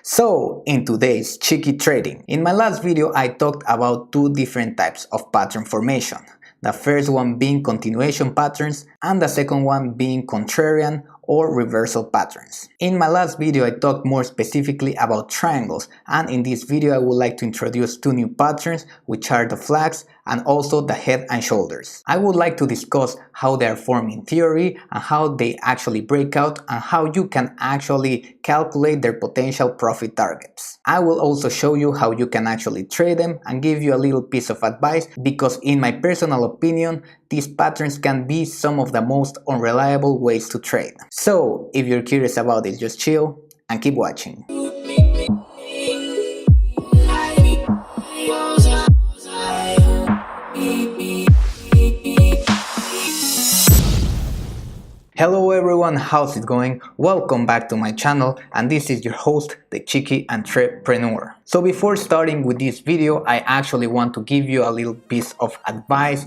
So, in today's cheeky trading, in my last video I talked about two different types of pattern formation. The first one being continuation patterns and the second one being contrarian or reversal patterns. In my last video I talked more specifically about triangles, and in this video I would like to introduce two new patterns, which are the flags and also the head and shoulders. I would like to discuss how they are formed in theory and how they actually break out and how you can actually calculate their potential profit targets. I will also show you how you can actually trade them and give you a little piece of advice, because in my personal opinion these patterns can be some of the most unreliable ways to trade. So if you're curious about it, just chill and keep watching. Hello everyone, how's it going? Welcome back to my channel, and this is your host, the Cheeky Entrepreneur. So before starting with this video, I actually want to give you a little piece of advice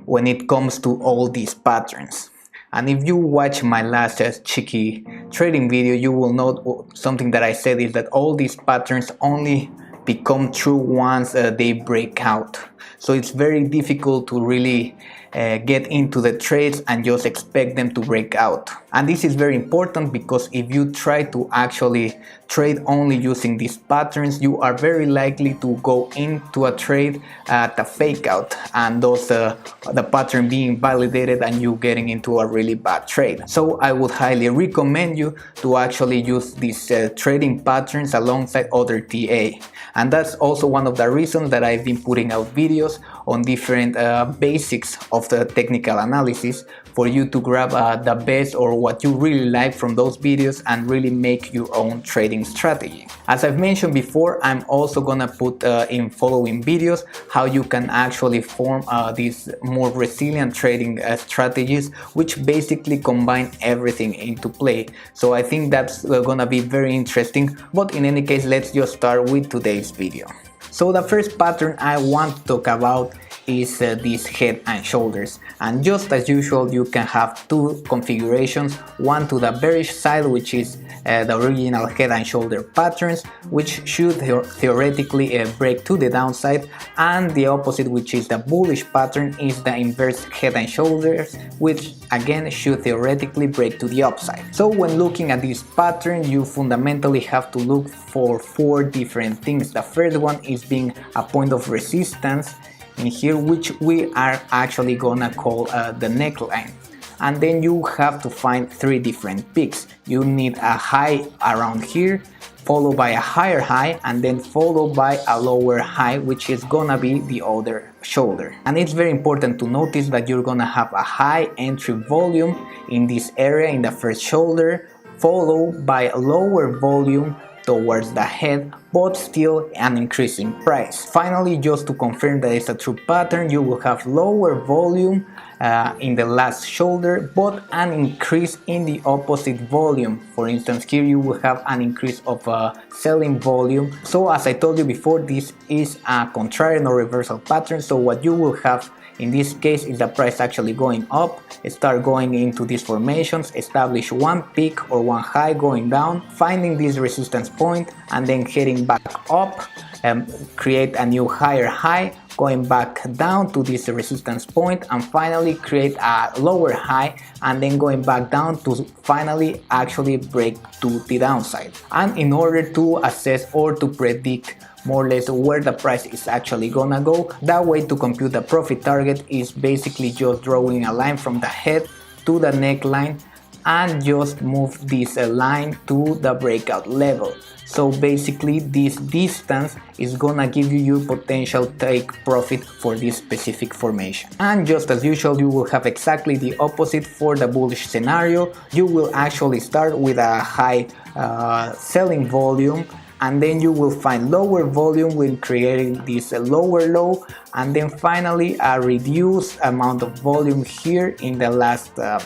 when it comes to all these patterns. And if you watch my last cheeky trading video, you will know something that I said is that all these patterns only become true once they break out. So it's very difficult to really get into the trades and just expect them to break out. And this is very important because if you try to actually trade only using these patterns, you are very likely to go into a trade at a fake out, and thus the pattern being validated and you getting into a really bad trade. So I would highly recommend you to actually use these trading patterns alongside other TA. And that's also one of the reasons that I've been putting out videos on different basics of the technical analysis, for you to grab the best or what you really like from those videos and really make your own trading strategy. As I've mentioned before, I'm also gonna put in following videos how you can actually form these more resilient trading strategies, which basically combine everything into play. So I think that's gonna be very interesting, but in any case, let's just start with today's video. So the first pattern I want to talk about is this head and shoulders, and just as usual you can have two configurations, one to the bearish side, which is the original head and shoulder patterns, which should theoretically break to the downside, and the opposite, which is the bullish pattern, is the inverse head and shoulders, which again should theoretically break to the upside. So when looking at this pattern, you fundamentally have to look for four different things. The first one is being a point of resistance in here, which we are actually gonna call the neckline. And then you have to find three different peaks. You need a high around here, followed by a higher high, and then followed by a lower high, which is gonna be the other shoulder. And it's very important to notice that you're gonna have a high entry volume in this area in the first shoulder, followed by a lower volume towards the head, but still an increasing price. Finally, just to confirm that it's a true pattern, you will have lower volume in the last shoulder, but an increase in the opposite volume. For instance, here you will have an increase of selling volume. So as I told you before, this is a contrarian or reversal pattern. So what you will have in this case is the price actually going up, start going into these formations, establish one peak or one high, going down, finding this resistance point, and then heading back up and create a new higher high, going back down to this resistance point, and finally create a lower high, and then going back down to finally actually break to the downside. And in order to assess or to predict more or less where the price is actually gonna go, that way to compute the profit target is basically just drawing a line from the head to the neckline and just move this line to the breakout level. So basically this distance is gonna give you your potential take profit for this specific formation. And just as usual, you will have exactly the opposite for the bullish scenario. You will actually start with a high selling volume, and then you will find lower volume when creating this lower low, and then finally a reduced amount of volume here in the last a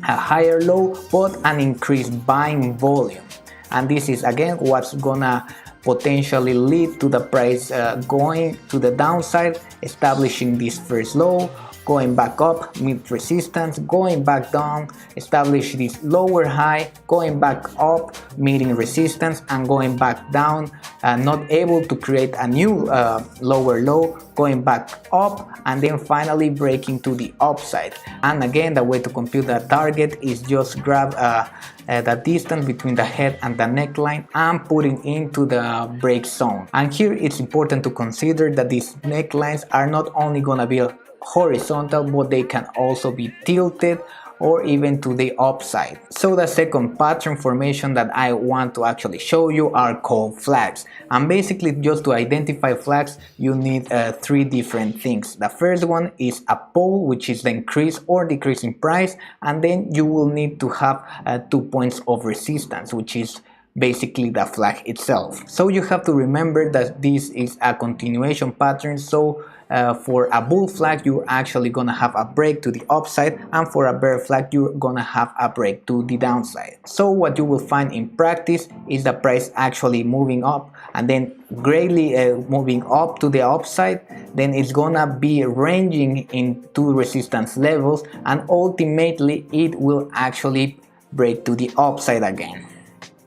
higher low, but an increased buying volume. And this is again what's gonna potentially lead to the price going to the downside, establishing this first low, going back up, meet resistance, going back down, establish this lower high, going back up, meeting resistance, and going back down, not able to create a new lower low, going back up, and then finally breaking to the upside. And again, the way to compute the target is just grab the distance between the head and the neckline and putting into the break zone. And here it's important to consider that these necklines are not only gonna be horizontal, but they can also be tilted or even to the upside. So the second pattern formation that I want to actually show you are called flags. And basically, just to identify flags, you need three different things. The first one is a pole, which is the increase or decrease in price, and then you will need to have 2 points of resistance, which is basically the flag itself. So you have to remember that this is a continuation pattern. So for a bull flag, you're actually gonna have a break to the upside, and for a bear flag, you're gonna have a break to the downside. So what you will find in practice is the price actually moving up and then greatly moving up to the upside. Then it's gonna be ranging in two resistance levels, and ultimately it will actually break to the upside again.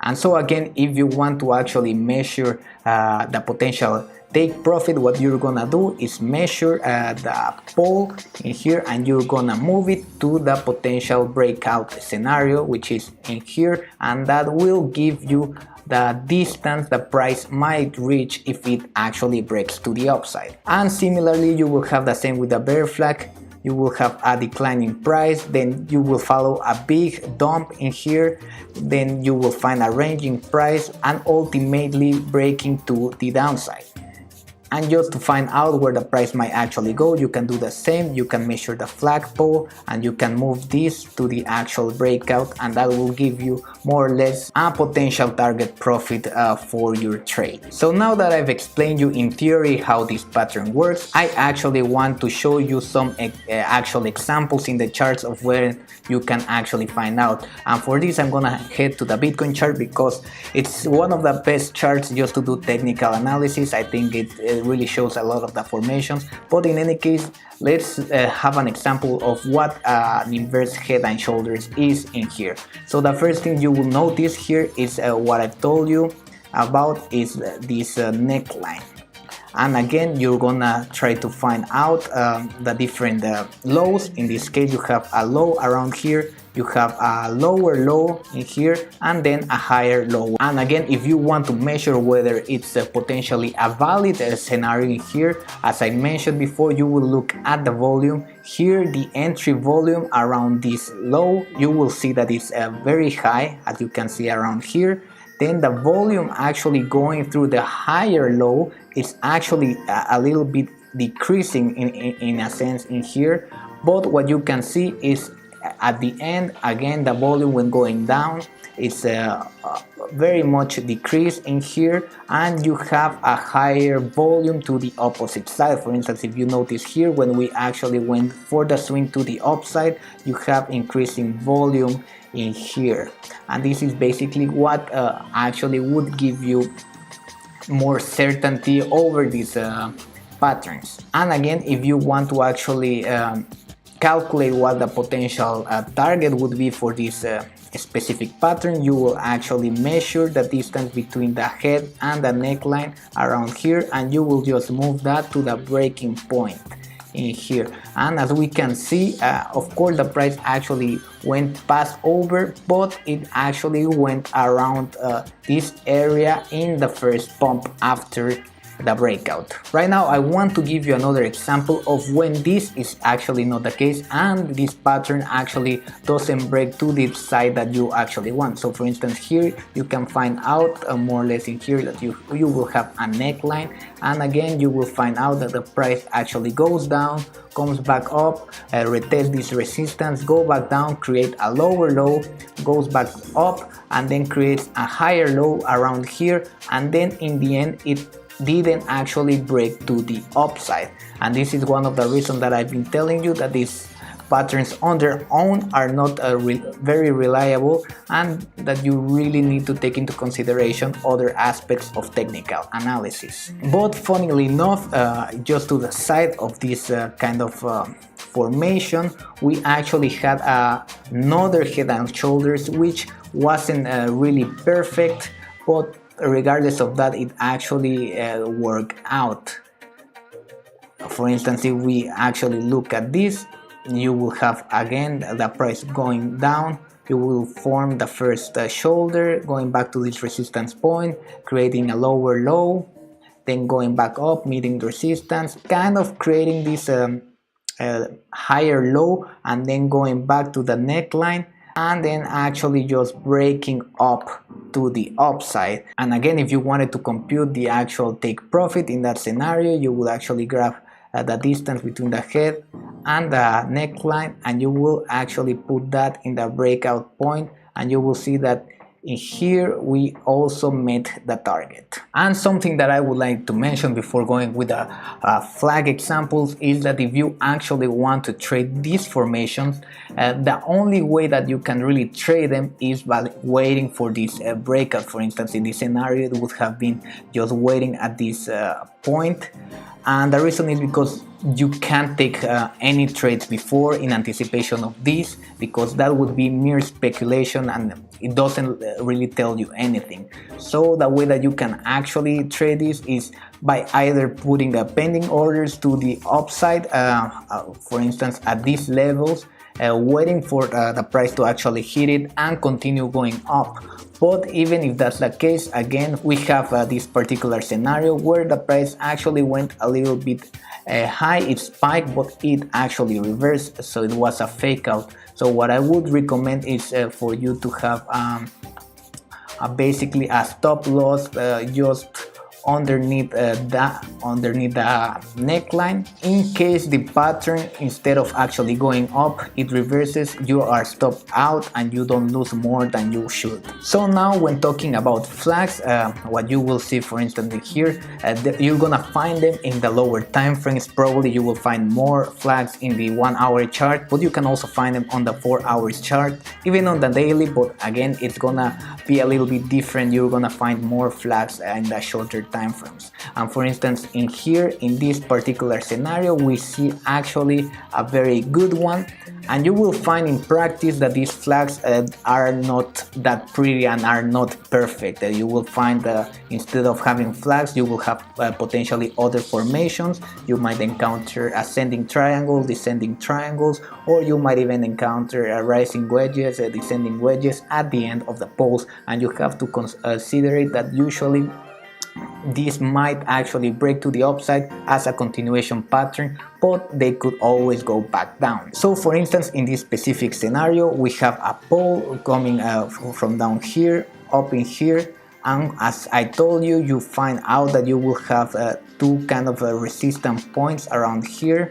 And so again, if you want to actually measure the potential take profit, what you're gonna do is measure the pole in here, and you're gonna move it to the potential breakout scenario, which is in here, and that will give you the distance the price might reach if it actually breaks to the upside. And similarly, you will have the same with the bear flag. You will have a declining price, then you will follow a big dump in here, then you will find a ranging price, and ultimately breaking to the downside. And just to find out where the price might actually go, you can do the same. You can measure the flagpole and you can move this to the actual breakout, and that will give you more or less a potential target profit for your trade. So now that I've explained you in theory how this pattern works, I actually want to show you some actual examples in the charts of where you can actually find out. And for this, I'm gonna head to the Bitcoin chart because it's one of the best charts just to do technical analysis. I think it really shows a lot of the formations, but in any case, let's have an example of what an inverse head and shoulders is in here. So the first thing you will notice here is what I've told you about is this neckline. And again, you're gonna try to find out the different lows. In this case, you have a low around here, you have a lower low in here, and then a higher low. And again, if you want to measure whether it's potentially a valid scenario in here, as I mentioned before, you will look at the volume. Here, the entry volume around this low, you will see that it's very high, as you can see around here. Then the volume actually going through the higher low is actually a little bit decreasing in a sense in here. But what you can see is at the end, again, the volume when going down is very much decreased in here, and you have a higher volume to the opposite side. For instance, if you notice here, when we actually went for the swing to the upside, you have increasing volume in here, and this is basically what actually would give you more certainty over these patterns. And again, if you want to actually calculate what the potential target would be for this specific pattern, you will actually measure the distance between the head and the neckline around here, and you will just move that to the breaking point in here. And as we can see, of course the price actually went past over, but it actually went around this area in the first pump after the breakout. Right now I want to give you another example of when this is actually not the case and this pattern actually doesn't break to the side that you actually want. So for instance, here you can find out more or less in here that you will have a neckline, and again you will find out that the price actually goes down, comes back up, retests this resistance, go back down, create a lower low, goes back up, and then creates a higher low around here, and then in the end it didn't actually break to the upside. And this is one of the reasons that I've been telling you that these patterns on their own are not very reliable, and that you really need to take into consideration other aspects of technical analysis. But funnily enough, just to the side of this kind of formation, we actually had another head and shoulders which wasn't really perfect, but regardless of that, it actually worked out. For instance, if we actually look at this, you will have again the price going down. You will form the first shoulder, going back to this resistance point, creating a lower low, then going back up, meeting the resistance, kind of creating this higher low, and then going back to the neckline, and then actually just breaking up to the upside. And again, if you wanted to compute the actual take profit in that scenario, you would actually grab the distance between the head and the neckline, and you will actually put that in the breakout point, and you will see that in here we also met the target. And something that I would like to mention before going with the flag examples is that if you actually want to trade these formations, the only way that you can really trade them is by waiting for this breakout. For instance, in this scenario, it would have been just waiting at this point. And the reason is because you can't take any trades before in anticipation of this, because that would be mere speculation and it doesn't really tell you anything. So the way that you can actually trade this is by either putting the pending orders to the upside, for instance at these levels, waiting for the price to actually hit it and continue going up. But even if that's the case, again, we have this particular scenario where the price actually went a little bit high, it spiked, but it actually reversed, so it was a fake out. So what I would recommend is for you to have basically a stop loss just underneath the neckline. In case the pattern, instead of actually going up, it reverses, you are stopped out and you don't lose more than you should. So now when talking about flags, what you will see, for instance here, you're gonna find them in the lower time frames. Probably you will find more flags in the 1 hour chart, but you can also find them on the 4 hours chart, even on the daily. But again, it's gonna be a little bit different. You're gonna find more flags in the shorter time frames. And for instance, in here, in this particular scenario, we see actually a very good one. And you will find in practice that these flags are not that pretty and are not perfect. You will find instead of having flags, you will have potentially other formations. You might encounter ascending triangles, descending triangles, or you might even encounter rising wedges, descending wedges at the end of the poles. And you have to consider it that usually these might actually break to the upside as a continuation pattern, but they could always go back down. So for instance, in this specific scenario, we have a pole coming from down here up in here, and as I told you, you find out that you will have two kind of resistance points around here,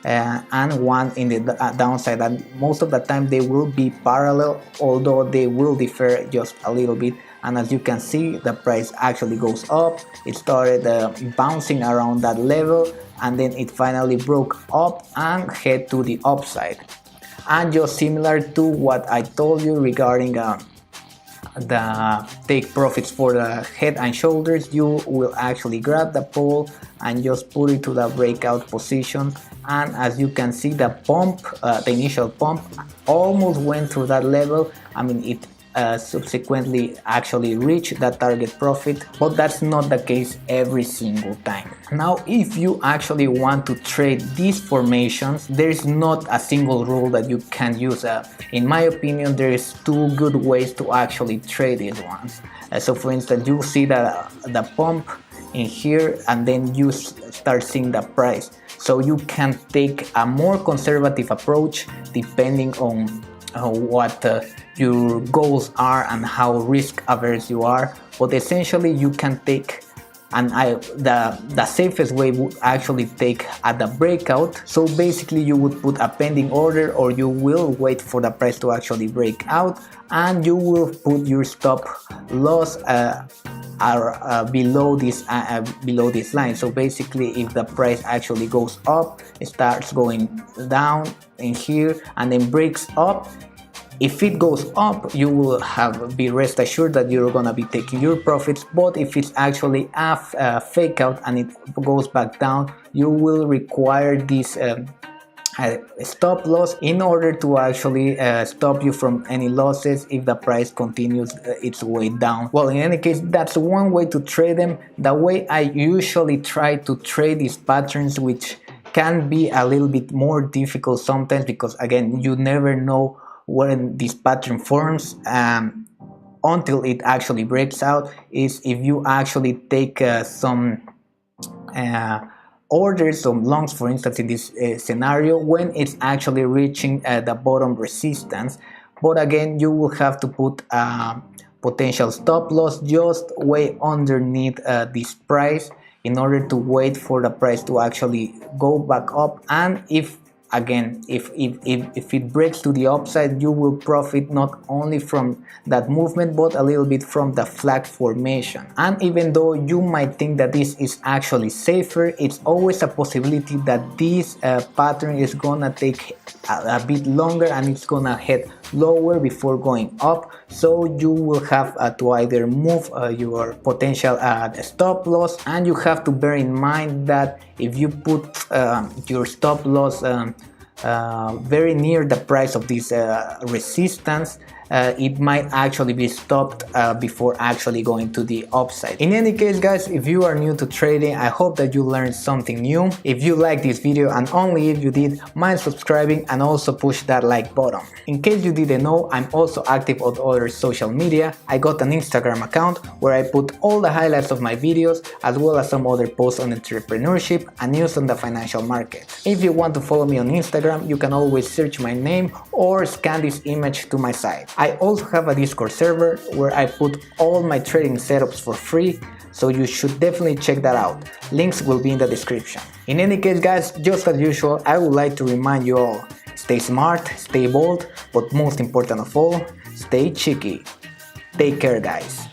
and one in the downside, and most of the time they will be parallel, although they will differ just a little bit. And as you can see, the price actually goes up. It started bouncing around that level, and then it finally broke up and head to the upside. And just similar to what I told you regarding the take profits for the head and shoulders, you will actually grab the pole and just put it to the breakout position. And as you can see, the pump, the initial pump almost went through that level. I mean, it subsequently actually reach that target profit, but that's not the case every single time. Now, if you actually want to trade these formations, there is not a single rule that you can use. In my opinion, there is two good ways to actually trade these ones. So for instance, you see the pump in here, and then you start seeing the price. So you can take a more conservative approach depending on what your goals are and how risk averse you are, but essentially you can take, and the safest way would actually take at the breakout. So basically you would put a pending order, or you will wait for the price to actually break out, and you will put your stop loss below this line. So basically, if the price actually goes up, it starts going down in here and then breaks up, if it goes up, you will be rest assured that you're gonna be taking your profits. But if it's actually a fake out and it goes back down, you will require this a stop loss in order to actually stop you from any losses if the price continues its way down. Well, in any case, that's one way to trade them. The way I usually try to trade these patterns, which can be a little bit more difficult sometimes, because again, you never know when this pattern forms until it actually breaks out, is if you actually take some uh, orders, some longs, for instance, in this scenario, when it's actually reaching the bottom resistance. But again, you will have to put potential stop loss just way underneath this price in order to wait for the price to actually go back up. And if again, if it breaks to the upside, you will profit not only from that movement but a little bit from the flag formation. And even though you might think that this is actually safer, it's always a possibility that this pattern is gonna take a bit longer and it's gonna head lower before going up. So you will have to either move your potential stop loss, and you have to bear in mind that if you put your stop loss very near the price of this resistance, it might actually be stopped before actually going to the upside. In any case, guys, if you are new to trading, I hope that you learned something new. If you like this video, and only if you did, mind subscribing and also push that like button. In case you didn't know, I'm also active on other social media. I got an Instagram account where I put all the highlights of my videos, as well as some other posts on entrepreneurship and news on the financial market. If you want to follow me on Instagram, you can always search my name or scan this image to my site. I also have a Discord server where I put all my trading setups for free, so you should definitely check that out. Links will be in the description. In any case, guys, just as usual, I would like to remind you all, stay smart, stay bold, but most important of all, stay cheeky. Take care, guys.